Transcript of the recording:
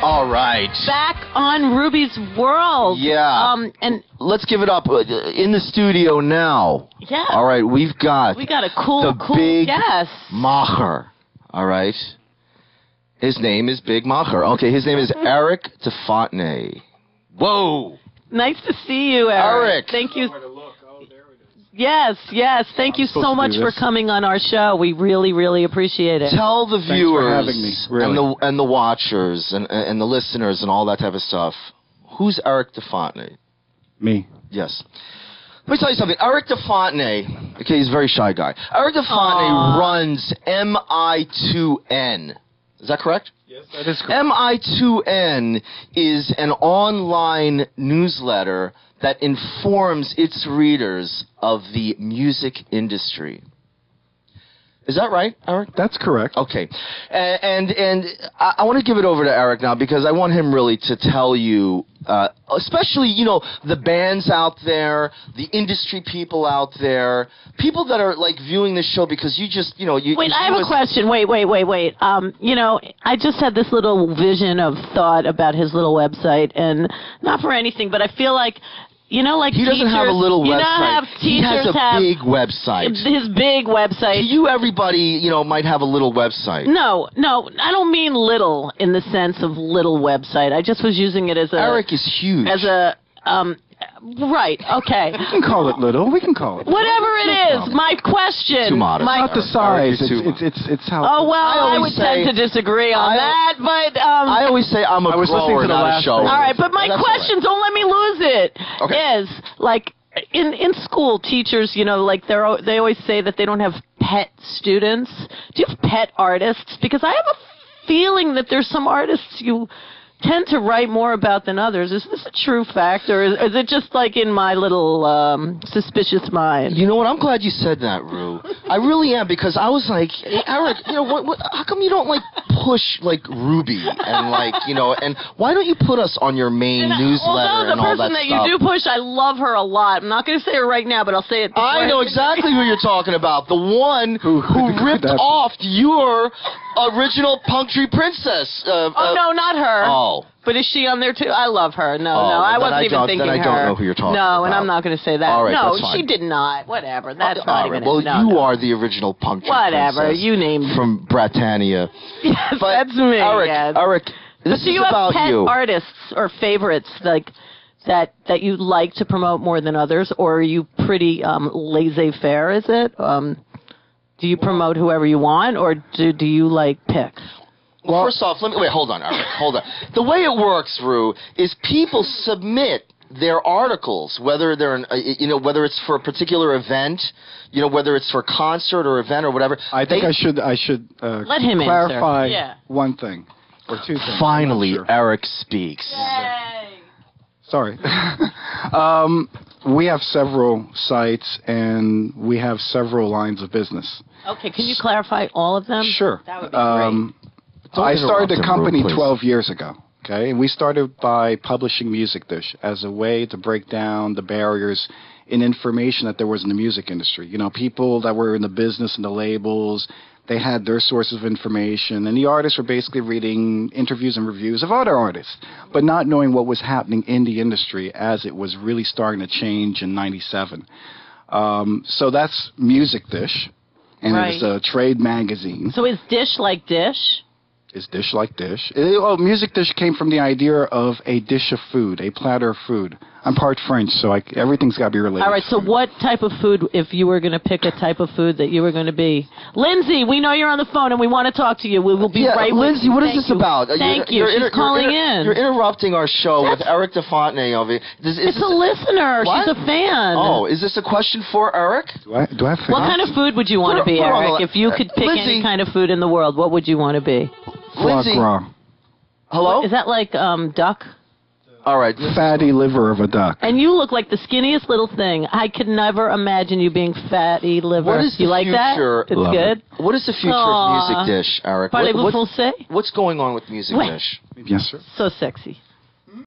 All right. Back on Ruby's World. Yeah. And let's give it up in the studio now. yeah. All right, we got a cool, big guest. Macher. All right. His name is Big Macher. Okay, his name is Eric DeFontenay. Whoa. Nice to see you, Eric. Thank you. Yes. Thank you so much for coming on our show. We really, really appreciate it. Tell the viewers for having me, really. and the watchers and the listeners and all that type of stuff. Who's Eric DeFontenay? Me. Yes. Let me tell you something. Eric DeFontenay, okay, he's a very shy guy. Eric DeFontenay runs MI2N. Is that correct? Yes, that is correct. MI2N is an online newsletter that informs its readers of the music industry. Is that right, Eric? That's correct. Okay. And I want to give it over to Eric now because I want him really to tell you, especially, you know, the bands out there, the industry people out there, people that are, like, viewing this show because you just, you know... Wait, I have a question. Wait. You know, I just had this little vision of thought about his little website, and not for anything, but I feel like... You know, like he doesn't have a little website. You know how he has a big website. His big website. To you, everybody, you know, might have a little website. No, I don't mean little in the sense of little website. I just was using it as a... Eric is huge. As a... Right, okay. We can call it little. We can call it. Whatever it is, my question... Too modest. Not the size. It's how... Oh, well, I would tend to disagree on that, but... I always say I'm a grower, not a shower. All right, but my question, don't let me lose it, is, like, in school, teachers, you know, like, they always say that they don't have pet students. Do you have pet artists? Because I have a feeling that there's some artists you tend to write more about than others. Is this a true fact, or is it just like in my little suspicious mind? You know what? I'm glad you said that, Rue. I really am, because I was like, hey, Eric, you know, how come you don't like push like Ruby and like, you know, and why don't you put us on your main newsletter and all that stuff? The person that you do push, I love her a lot. I'm not going to say her right now, but I'll say it. I know exactly who you're talking about. The one who ripped off your original Punctree Princess. Oh no, not her. Oh. But is she on there too? I love her. No, I wasn't even thinking her. Then I don't know who you're talking about. No, and I'm not going to say that. All right, no, that's fine. she did not. Whatever. That's not even. Well, you are the original Punctree Princess. Whatever. You named from Britannia. Yes, that's me. Eric, this is about you. Do you have pet artists or favorites like that you like to promote more than others, or are you pretty laissez-faire? Is it? Do you promote whoever you want, or do you like pick? Well, first off, hold on, Eric, hold on. The way it works, Rue, is people submit their articles, whether they're, whether it's for a particular event, you know, whether it's for a concert or event or whatever. I think I should let him clarify one thing or two things. Finally, Eric speaks. Yay. Sorry. We have several sites and we have several lines of business. Okay, can you clarify all of them? Sure. That would be great. I started a company 12 years ago, okay? And we started by publishing Music Dish as a way to break down the barriers in information that there was in the music industry. You know, people that were in the business and the labels, they had their sources of information, and the artists were basically reading interviews and reviews of other artists, but not knowing what was happening in the industry as it was really starting to change in '97. So that's Music Dish, and it was a trade magazine. So is Dish like Dish? Is Dish like Dish? Music Dish came from the idea of a dish of food, a platter of food. I'm part French, so everything's got to be related. All right, so what type of food, if you were going to pick a type of food that you were going to be? Lindsay, we know you're on the phone, and we want to talk to you. We will be right with you. Lindsay, what is this about? Thank you. She's calling in. You're interrupting our show with Eric DeFontenay over here. It's a listener. What? She's a fan. Oh, is this a question for Eric? Do I have fans? What kind of food would you want to be, Eric? If you could pick any kind of food in the world, what would you want to be? Foie gras. Hello? Is that like duck? All right. Fatty liver of a duck. And you look like the skinniest little thing. I could never imagine you being fatty liver. What is the you like future? That? It's good? What is the future of Music Dish, Eric? Parlez-vous français? What's going on with Music Dish? Yes, sir. So sexy.